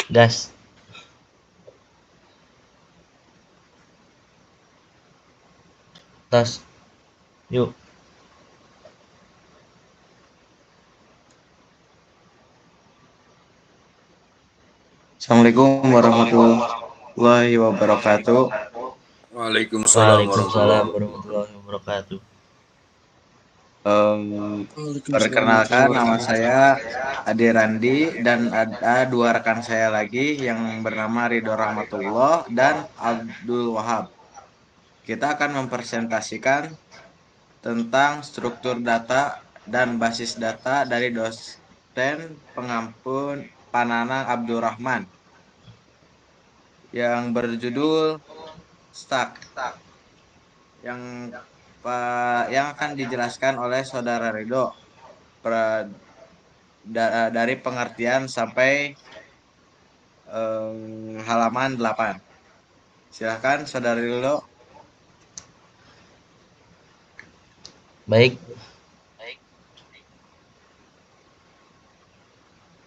Gas. Tas. Yuk. Assalamualaikum warahmatullahi wabarakatuh. Waalaikumsalam Waalaikumsalam warahmatullahi wabarakatuh. Perkenalkan, nama saya Ade Randi dan ada dua rekan saya lagi yang bernama Ridho Rahmatullah dan Abdul Wahab. Kita akan mempresentasikan tentang struktur data dan basis data dari dosen pengampun Pananang Abdurrahman yang berjudul Stack yang akan dijelaskan oleh Saudara Ridho dari pengertian sampai halaman 8. Silakan Saudara Ridho. Baik.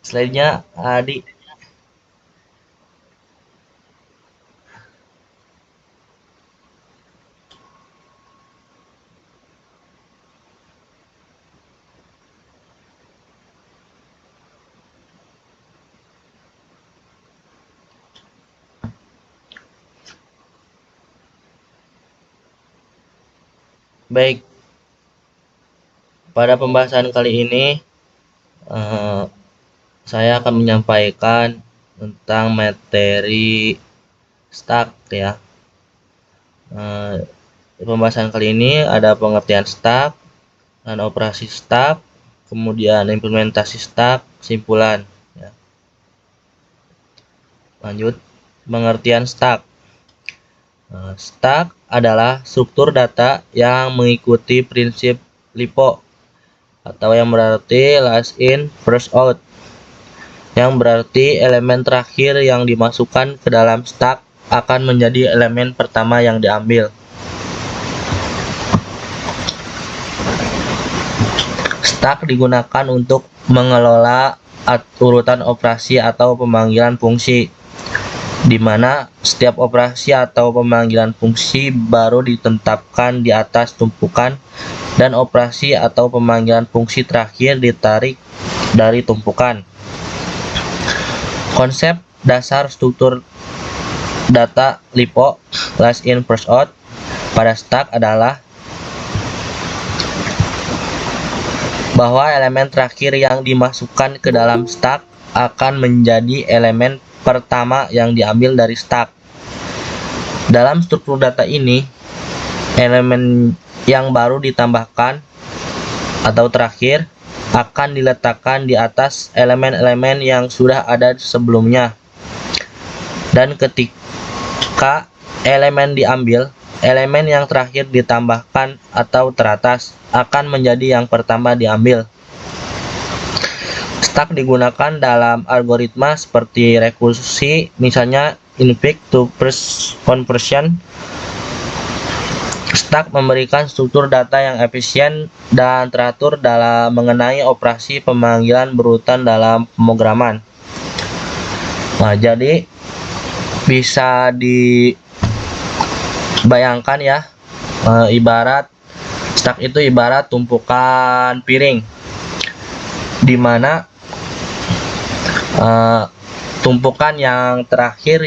Slide-nya Adi. Baik, pada pembahasan kali ini saya akan menyampaikan tentang materi stack ya. Pembahasan kali ini ada pengertian stack dan operasi stack, kemudian implementasi stack, kesimpulan ya. Lanjut, pengertian stack. Stack adalah struktur data yang mengikuti prinsip LIPO atau yang berarti last in first out, yang berarti elemen terakhir yang dimasukkan ke dalam stack akan menjadi elemen pertama yang diambil. Stack digunakan untuk mengelola urutan operasi atau pemanggilan fungsi, di mana setiap operasi atau pemanggilan fungsi baru ditetapkan di atas tumpukan dan operasi atau pemanggilan fungsi terakhir ditarik dari tumpukan. Konsep dasar struktur data LIPO last in first out pada stack adalah bahwa elemen terakhir yang dimasukkan ke dalam stack akan menjadi elemen pertama yang diambil dari stack. Dalam struktur data ini, elemen yang baru ditambahkan atau terakhir akan diletakkan di atas elemen-elemen yang sudah ada sebelumnya. Dan ketika elemen diambil, elemen yang terakhir ditambahkan atau teratas akan menjadi yang pertama diambil. Stack digunakan dalam algoritma seperti rekursi, misalnya invert to conversion. Stack memberikan struktur data yang efisien dan teratur dalam mengenai operasi pemanggilan berurutan dalam pemrograman. Nah, jadi bisa dibayangkan ya, ibarat stack itu ibarat tumpukan piring, di mana tumpukan yang terakhir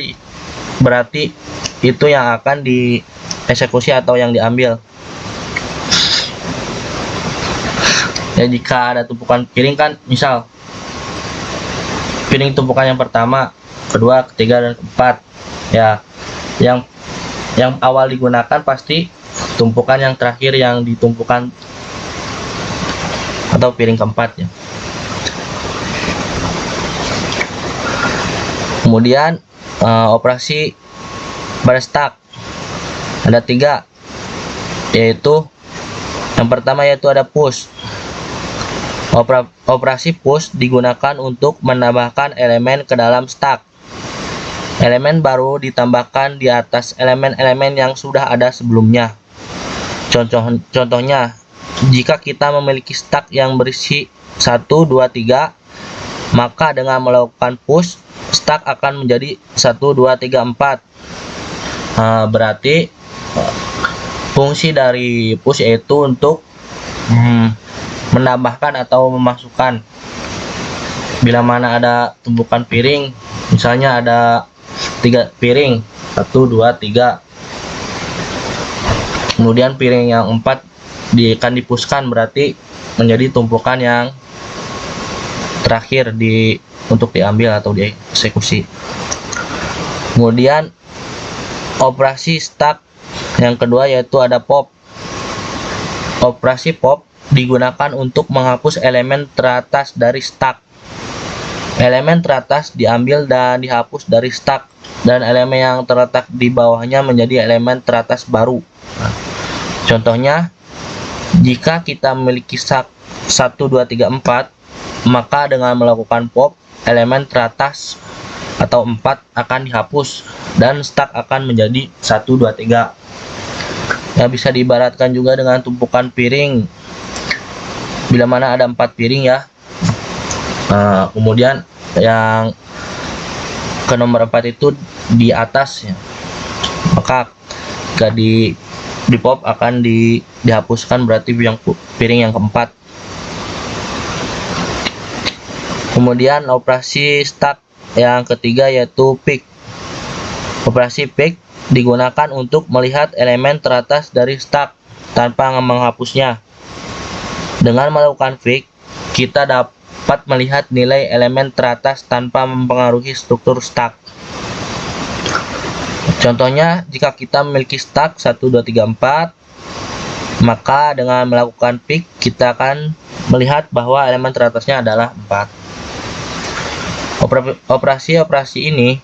berarti itu yang akan dieksekusi atau yang diambil. Ya, jika ada tumpukan piring kan, misal piring tumpukan yang pertama, kedua, ketiga, dan keempat. Ya, yang awal digunakan pasti tumpukan yang terakhir yang ditumpukan atau piring keempat ya. Kemudian operasi pada stack ada 3, yaitu yang pertama yaitu ada push. Operasi push digunakan untuk menambahkan elemen ke dalam stack. Elemen baru ditambahkan di atas elemen-elemen yang sudah ada sebelumnya. Contohnya, jika kita memiliki stack yang berisi 1, 2, 3, Maka dengan melakukan push, stack akan menjadi 1, 2, 3, 4. Berarti fungsi dari push yaitu untuk menambahkan atau memasukkan. Bila mana ada tumpukan piring, misalnya ada 3 piring, 1, 2, 3. Kemudian piring yang 4 akan dipuskan, berarti menjadi tumpukan yang terakhir untuk diambil atau dieksekusi. Kemudian operasi stack yang kedua yaitu ada pop. Operasi pop digunakan untuk menghapus elemen teratas dari stack. Elemen teratas diambil dan dihapus dari stack, dan elemen yang terletak di bawahnya menjadi elemen teratas baru. Contohnya, jika kita memiliki stack 1, 2, 3, 4, maka dengan melakukan pop, elemen teratas atau 4 akan dihapus dan stack akan menjadi 1, 2, 3. Ya, bisa diibaratkan juga dengan tumpukan piring. Bila mana ada 4 piring ya, kemudian yang ke nomor 4 itu di atas ya, maka jika di pop akan dihapuskan, berarti yang piring yang keempat. Kemudian operasi stack yang ketiga yaitu pick. Operasi pick digunakan untuk melihat elemen teratas dari stack tanpa menghapusnya. Dengan melakukan pick, kita dapat melihat nilai elemen teratas tanpa mempengaruhi struktur stack. Contohnya, jika kita memiliki stack 1, 2, 3, 4, maka dengan melakukan pick, kita akan melihat bahwa elemen teratasnya adalah 4. Operasi-operasi ini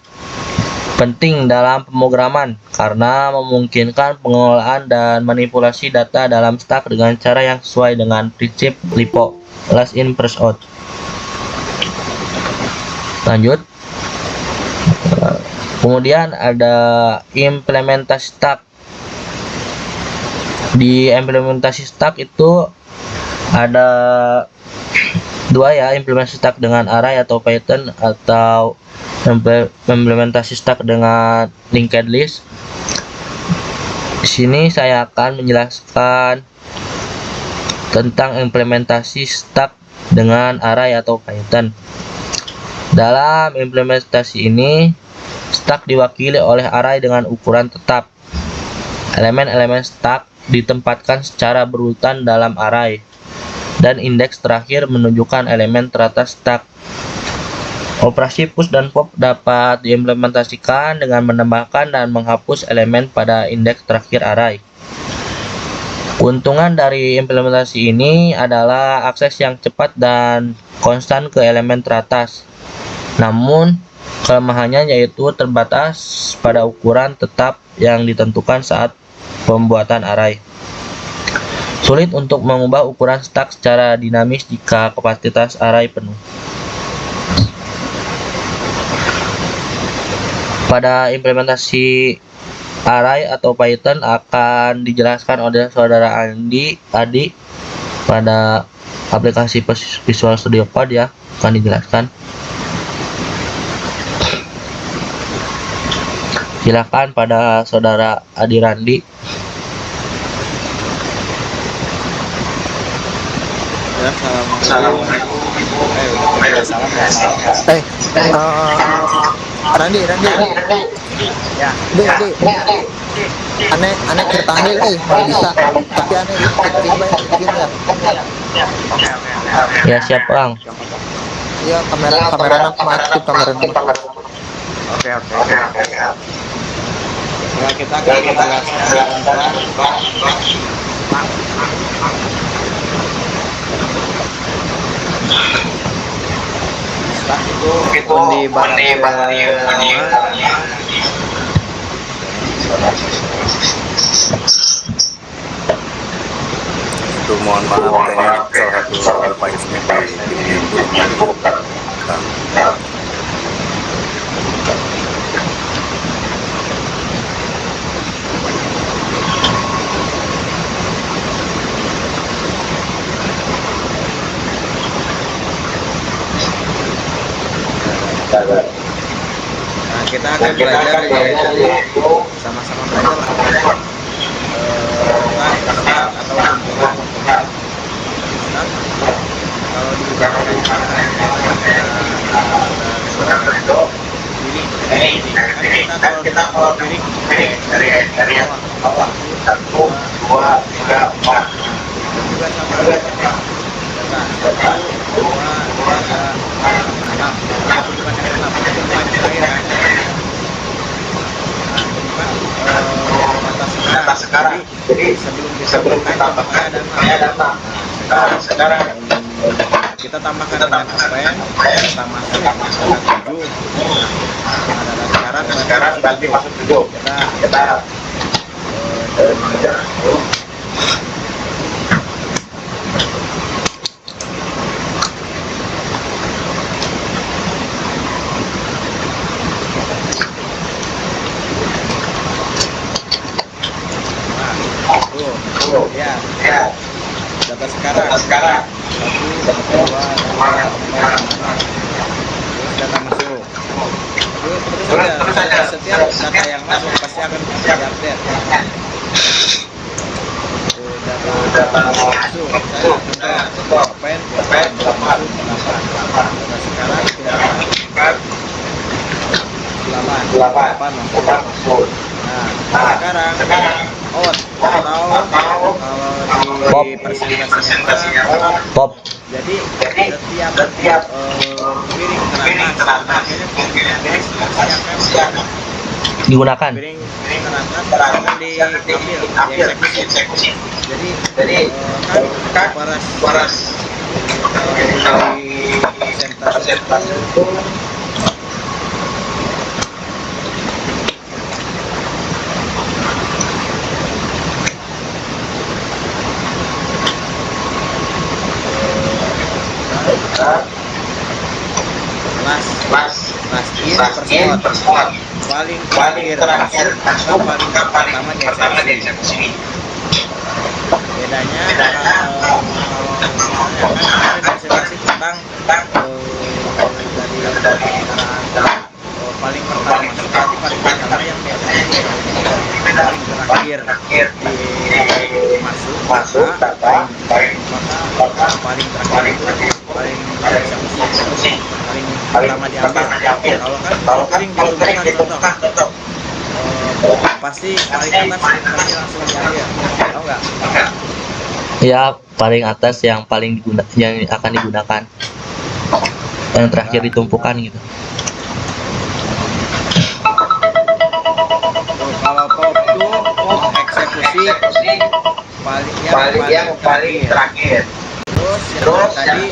penting dalam pemrograman karena memungkinkan pengelolaan dan manipulasi data dalam stack dengan cara yang sesuai dengan prinsip LIFO, last in first out. Lanjut. Kemudian ada implementasi stack. Di implementasi stack itu ada dua ya, implementasi stack dengan array atau Python, atau implementasi stack dengan linked list. Di sini saya akan menjelaskan tentang implementasi stack dengan array atau Python. Dalam implementasi ini, stack diwakili oleh array dengan ukuran tetap. Elemen-elemen stack ditempatkan secara berurutan dalam array, dan indeks terakhir menunjukkan elemen teratas stack. Operasi push dan pop dapat diimplementasikan dengan menambahkan dan menghapus elemen pada indeks terakhir array. Keuntungan dari implementasi ini adalah akses yang cepat dan konstan ke elemen teratas. Namun, kelemahannya yaitu terbatas pada ukuran tetap yang ditentukan saat pembuatan array. Sulit untuk mengubah ukuran stack secara dinamis jika kapasitas array penuh. Pada implementasi array atau Python akan dijelaskan oleh saudara Adi pada aplikasi Visual Studio Code ya, akan dijelaskan. Silakan pada saudara Adi Randi. Ya, assalamualaikum. Salam ya. Randi. Ya. Dek. Aneh tertanggil, nggak bisa. Tapi aneh bikin ya. Ya, siap Bang. Iya, kamera aktif kamera. Oke. Ya, kita akan menjelaskan stack itu Itu mohon maaf kayaknya salah satu device-nya belum Nah, kita akan belajar yaitu sama-sama belajar lah tentang stak atau tumpukan. Stak kalau di bahasa Jepang kan saudara Rido piring, kan kita kalau piring dari bawah 1, 2, 3, 4. Nah, juga sama data 1, 2, 3, 4, 6. Ada tumpukan yang ke-6, tumpukan yang terakhir kan. Nah, tumpukan data sekarang. Jadi sebelum ditambahkan tumpukannya ada 6. Nah, sekarang kita tambahkan dengan append, data masuk ada 7. Nah, data sekarang berarti masuk 7. Kita ya data sekarang 1, 2, 3, 4, 6. Terus data masuk. Terus saja setiap data yang masuk pasti akan diupdate. Data masuk saya contoh append data masuk 8. Data sekarang tumpukan 8 masuk. Nah, sekarang out atau kalau di presentasinya Pop. jadi setiap piring teratas akhirnya piring teratas pasti akan Digunakan. piring teratas akan diambil dieksekusi. Jadi kan paras di presentasi itu last in per slot paling terakhir atau paling pertama dieksekusi. Bedanya kalau misalnya kan presentasi tentang dari kendaraan paling pertama masuk berarti paling pertama yang dieksekusi. Paling terakhir masuk maka paling terakhir itu paling dieksekusi, paling pertama diambil. Kalau piring ditumpukan contoh pasti paling atas pasti langsung diambil, tahu nggak? Ya, paling atas yang akan digunakan. Yang terakhir ditumpukan gitu. Kalau pop eksekusi paling terakhir. Terus yang tadi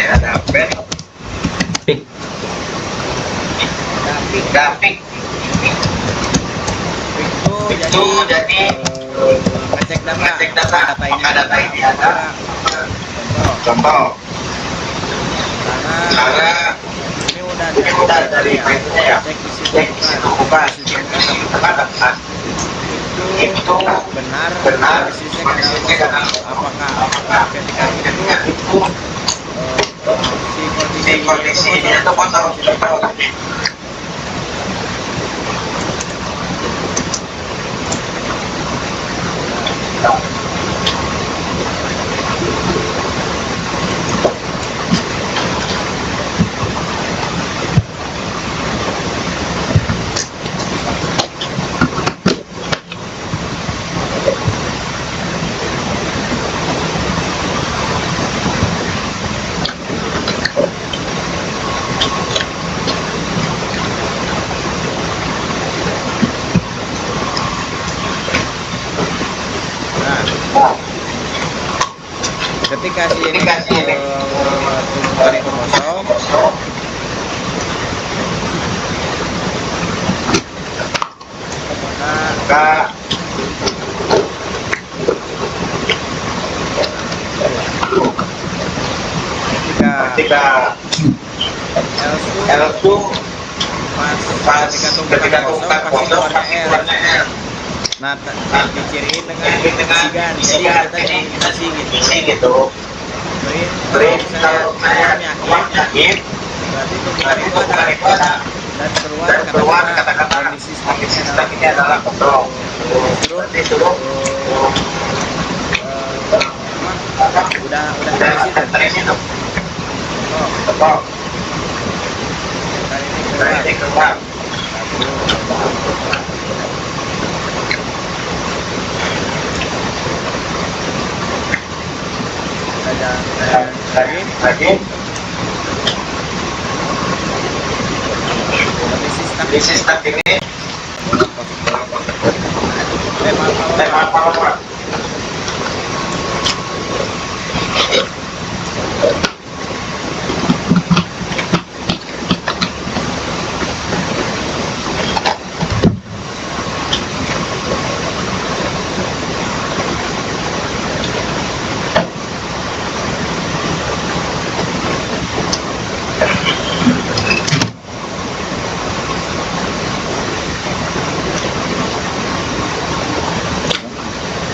ada pen. Pick. Pick itu jadi ngecek data ini ada contoh karena ini udah dari cek isi tumpukan itu benar isi cek adalah apakah ketika itu si kondisinya itu kosong. Ketika si tumpukan itu kosong, maka ketika L2 ketika tumpukan kosong pasti keluarnya R. Nah, diciriin dengan sigan, jadi kita diminasi gitu. Beri kalau misalnya keluarnya Berarti tuntukan itu ada dan keluar kata-kata kondisi stack ini adalah disuruh udah terisi tuh. Contoh. Kan ini keluar. Lagi. Kondisi stack ini. Maaf.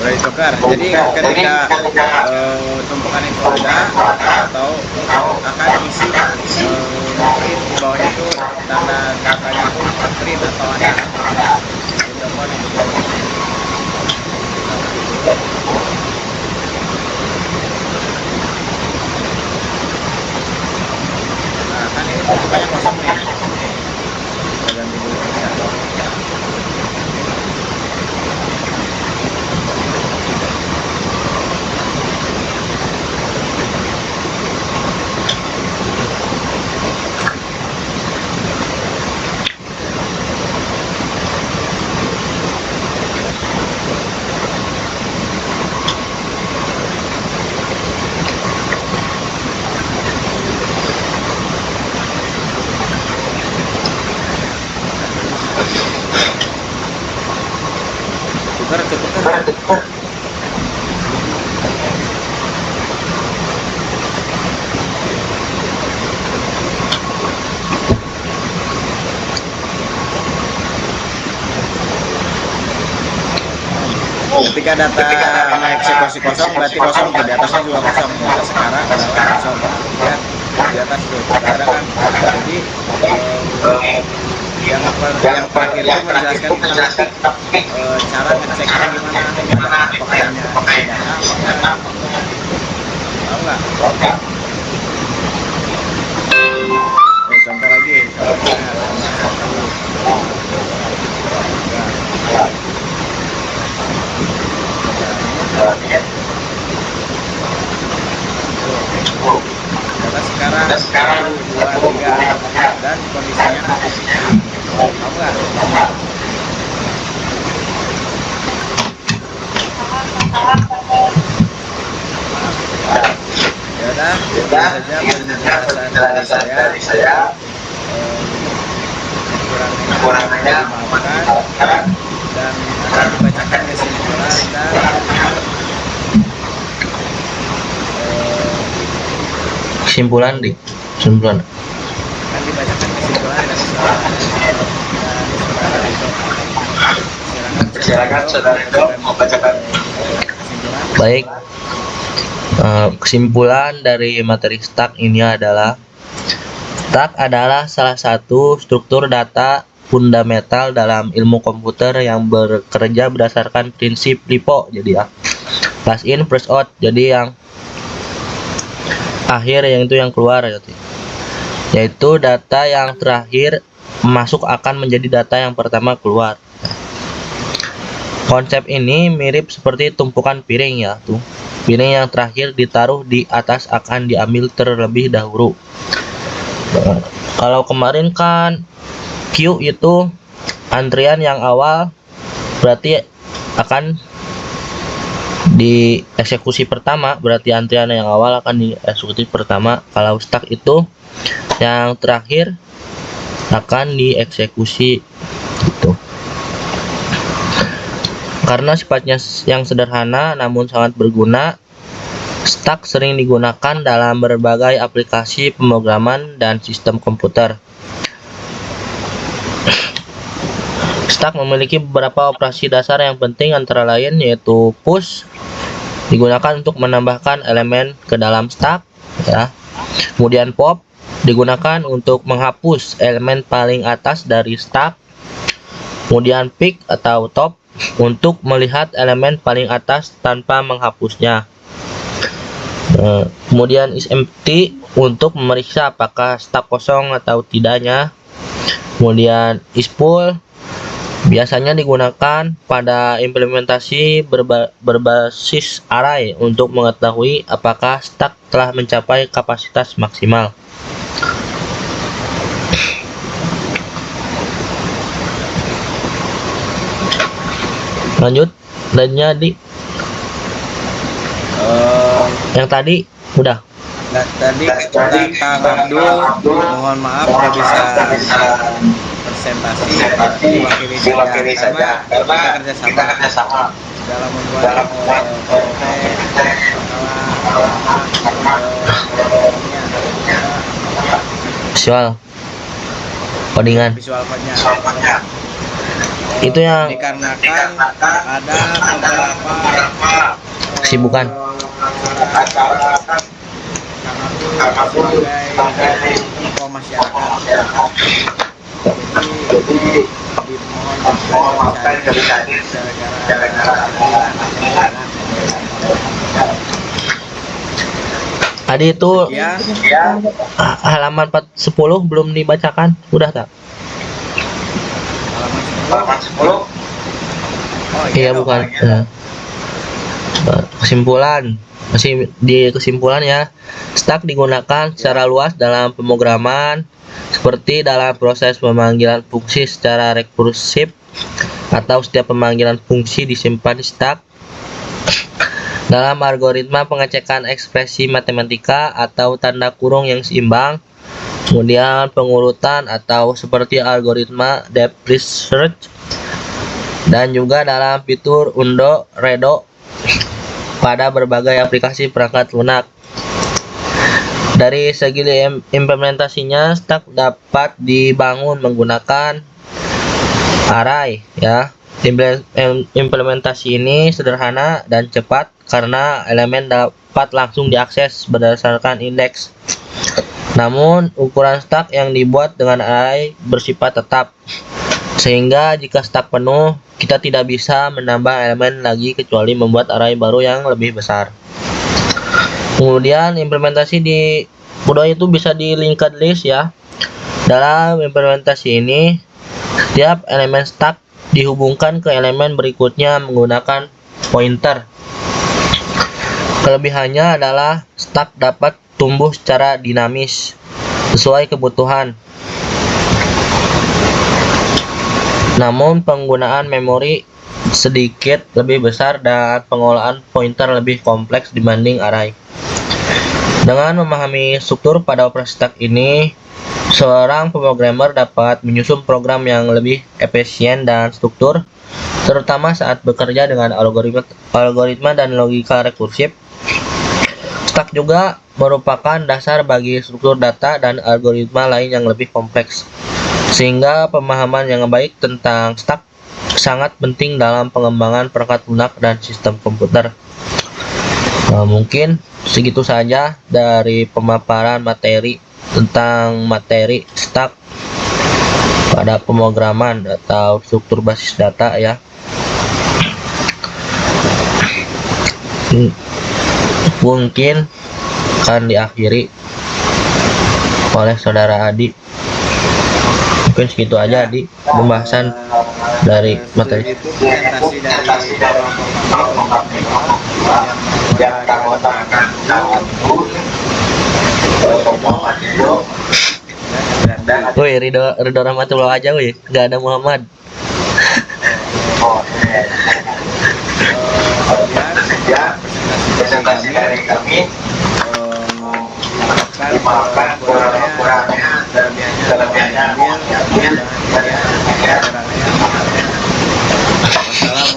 Boleh ditukar. Jadi ketika tumpukan itu ada atau akan isi print di bawahnya itu tanda datanya itu print atau ada. Nah, kan ini tumpukannya kosong nih. Kita ganti dulu ya. Tukar. Ketika data eksekusi kosong berarti kosong tuh, di atasnya juga kosong. Data sekarang adalah kosong. Lihat di atas tuh ada kan. Jadi yang terakhir itu menjelaskan tentang cara ngeceknya gimana, ada apakah hanya data tahu nggak? Contoh lagi kalau data sekarang 1, 2, 3 dan kondisinya tahu nggak? Ya udah, itu saja penjelasan dari saya. Kurangnya dimaafkan dan akan dibacakan kesimpulan dan kesimpulan akan dibacakan kesimpulan dari saudara itu. Silakan saudara itu membacakan kesimpulan. Baik. Kesimpulan dari materi stack ini adalah stack adalah salah satu struktur data fundamental dalam ilmu komputer yang bekerja berdasarkan prinsip LIFO. Jadi ya, first in first out. Jadi yang akhir yang itu yang keluar yaitu data yang terakhir masuk akan menjadi data yang pertama keluar. Konsep ini mirip seperti tumpukan piring ya tuh. Piring yang terakhir ditaruh di atas akan diambil terlebih dahulu. Kalau kemarin kan Q itu antrian yang awal berarti akan dieksekusi pertama, berarti antrian yang awal akan dieksekusi pertama. Kalau stack itu yang terakhir akan dieksekusi gitu. Karena sifatnya yang sederhana namun sangat berguna, stack sering digunakan dalam berbagai aplikasi pemrograman dan sistem komputer. Stack memiliki beberapa operasi dasar yang penting, antara lain yaitu push, digunakan untuk menambahkan elemen ke dalam stack ya. Kemudian pop digunakan untuk menghapus elemen paling atas dari stack. Kemudian pick atau top untuk melihat elemen paling atas tanpa menghapusnya. Kemudian is empty untuk memeriksa apakah stack kosong atau tidaknya. Kemudian is full biasanya digunakan pada implementasi berbasis array untuk mengetahui apakah stack telah mencapai kapasitas maksimal. Lanjut, lainnya di yang tadi udah. Nah, tadi Kang Abdul mohon maaf nggak bisa presentasi, diwakili saja karena kita kerjasama dalam membuat Visual codingan visual code-nya. itu yang Dikarenakan ada beberapa kesibukan. acara Kang Abdul sebagai tokoh masyarakat. Jadi dimohon maafkan dari tadi gara-gara Tadi itu halaman 10 belum dibacakan, udah tak? halaman 10. Oh Iya bukan. Kesimpulan, masih di kesimpulan ya. Stack digunakan secara luas dalam pemrograman seperti dalam proses pemanggilan fungsi secara rekursif atau setiap pemanggilan fungsi disimpan di stack. Dalam algoritma pengecekan ekspresi matematika atau tanda kurung yang seimbang, kemudian pengurutan atau seperti algoritma depth first search, dan juga dalam fitur undo redo pada berbagai aplikasi perangkat lunak. Dari segi implementasinya, stack dapat dibangun menggunakan array ya. Implementasi ini sederhana dan cepat karena elemen dapat langsung diakses berdasarkan indeks. Namun, ukuran stack yang dibuat dengan array bersifat tetap, sehingga jika stack penuh, kita tidak bisa menambah elemen lagi kecuali membuat array baru yang lebih besar. Kemudian implementasi di Kudo itu bisa di linked list ya. Dalam implementasi ini, setiap elemen stack dihubungkan ke elemen berikutnya menggunakan pointer. Kelebihannya adalah stack dapat tumbuh secara dinamis sesuai kebutuhan. Namun penggunaan memori sedikit lebih besar dan pengolahan pointer lebih kompleks dibanding array. Dengan memahami struktur pada operasi stack ini, seorang pemrogramer dapat menyusun program yang lebih efisien dan struktur, terutama saat bekerja dengan algoritma dan logika rekursif. Stack juga merupakan dasar bagi struktur data dan algoritma lain yang lebih kompleks, sehingga pemahaman yang baik tentang stack sangat penting dalam pengembangan perangkat lunak dan sistem komputer. Mungkin segitu saja dari pemaparan materi tentang materi stack pada pemrograman atau struktur basis data ya. Mungkin akan diakhiri oleh saudara Adi. Mungkin segitu aja Adi pembahasan dari materi. Itu presentasi dari kelompok yang Woi, Ridho Rahmatullah aja woi, nggak ada Muhammad. Presentasi dari kami dimaafkan kurang-kurangnya kelebihannya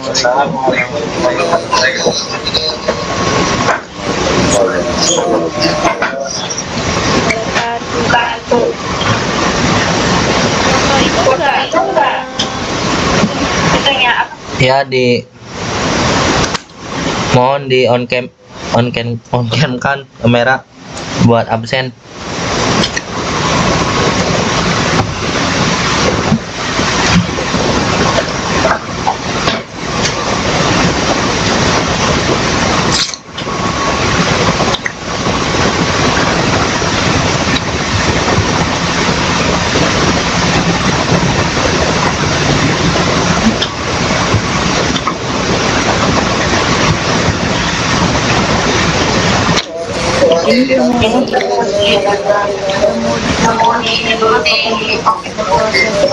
Wassalamualaikum warahmatullahi wabarakatuh. Ya mohon di on cam kan kamera buat absen. ini udah mau digeluti proses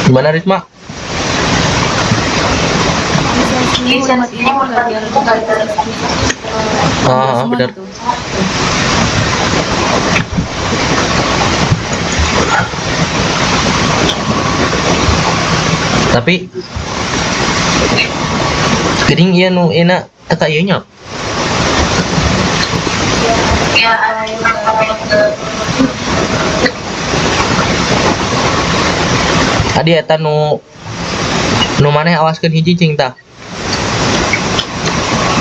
Gimana Risma? lisensi ini nggak biar Benar. gitu. Tapi gering ieu nu enak eta ieu nya. Tadi eta nu maneh awaskeun hiji cing tah.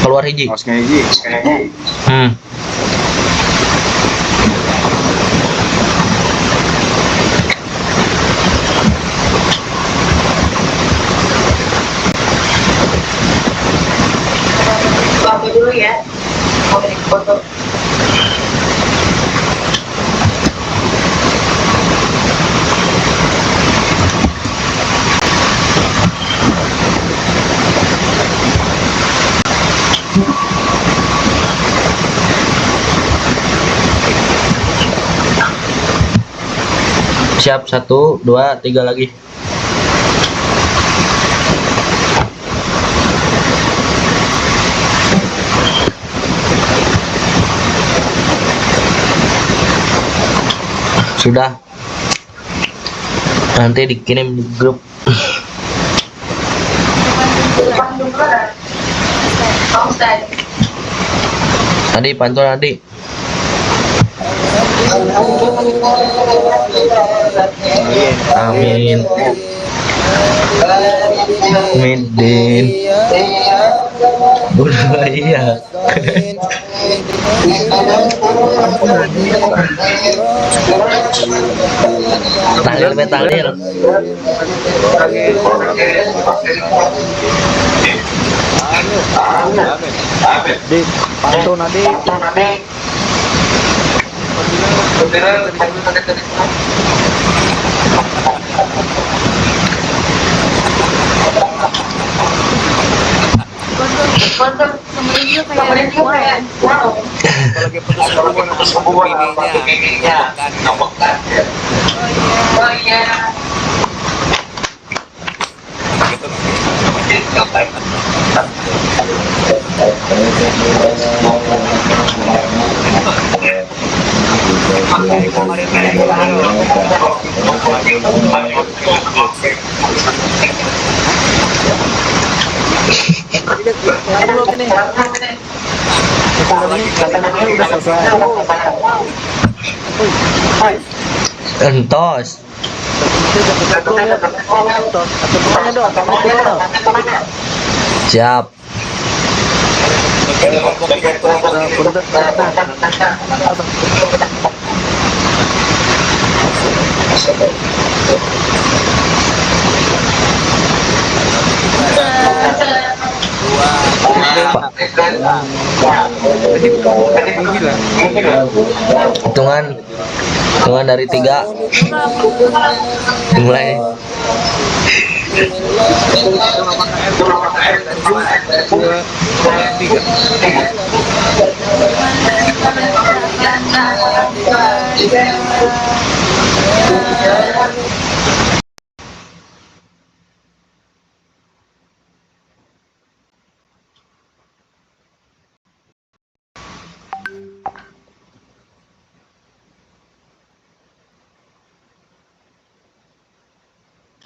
Keluar hiji. Osnya hiji. Foto dulu ya. Oke, foto. Siap 1 2 3 lagi. Sudah. Nanti dikirim di grup. Tadi pantun tadi. Amin. Midin. Iya. Tahlil be tahlil. Di pantun adik. Kemarin juga kayak Kalau lagi putus hubungan atau bininya ngomongkan. Oh iya. Udah selesai. Entos. Siap. Hitungan dari 3. Mulai.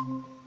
Thank you.